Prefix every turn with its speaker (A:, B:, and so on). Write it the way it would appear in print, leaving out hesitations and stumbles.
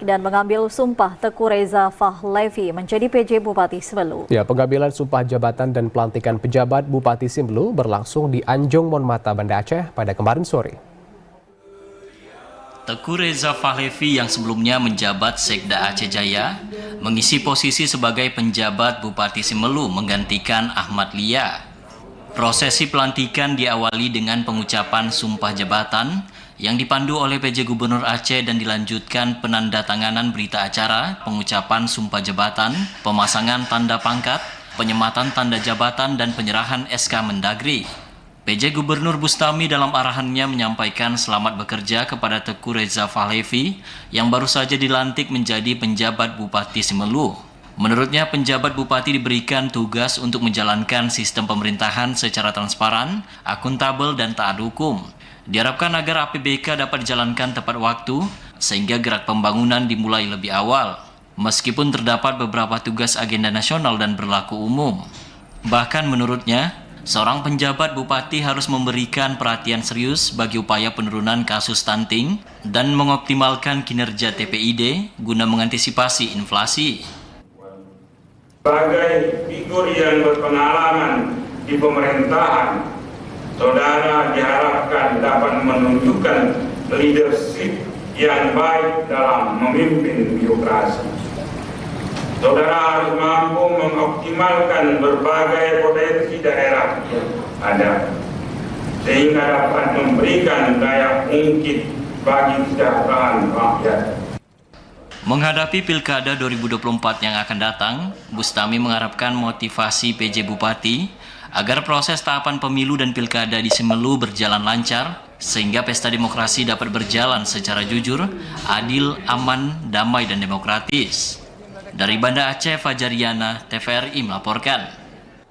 A: dan mengambil sumpah Teuku Reza Fahlevi menjadi PJ Bupati Simelu.
B: Ya, pengambilan sumpah jabatan dan pelantikan pejabat Bupati Simelu berlangsung di Anjong Monmata, Banda Aceh pada kemarin sore.
C: Teuku Reza Fahlevi yang sebelumnya menjabat Sekda Aceh Jaya mengisi posisi sebagai penjabat Bupati Simelu menggantikan Ahmad Lia. Prosesi pelantikan diawali dengan pengucapan sumpah jabatan yang dipandu oleh PJ Gubernur Aceh dan dilanjutkan penandatanganan berita acara, pengucapan sumpah jabatan, pemasangan tanda pangkat, penyematan tanda jabatan, dan penyerahan SK Mendagri. PJ Gubernur Bustami dalam arahannya menyampaikan selamat bekerja kepada Teuku Reza Fahlevi yang baru saja dilantik menjadi penjabat Bupati Simelu. Menurutnya, penjabat bupati diberikan tugas untuk menjalankan sistem pemerintahan secara transparan, akuntabel, dan taat hukum. Diharapkan agar APBK dapat dijalankan tepat waktu, sehingga gerak pembangunan dimulai lebih awal, meskipun terdapat beberapa tugas agenda nasional dan berlaku umum. Bahkan menurutnya, seorang penjabat bupati harus memberikan perhatian serius bagi upaya penurunan kasus stunting dan mengoptimalkan kinerja TPID guna mengantisipasi inflasi.
D: Sebagai figur yang berpengalaman di pemerintahan, saudara diharapkan dapat menunjukkan leadership yang baik dalam memimpin birokrasi. Saudara harus mampu mengoptimalkan berbagai potensi daerah yang ada, sehingga dapat memberikan daya ungkit bagi kesejahteraan rakyat.
C: Menghadapi Pilkada 2024 yang akan datang, Bustami mengharapkan motivasi PJ Bupati agar proses tahapan pemilu dan Pilkada di Simelu berjalan lancar, sehingga pesta demokrasi dapat berjalan secara jujur, adil, aman, damai, dan demokratis. Dari Banda Aceh, Fajariana, TVRI melaporkan.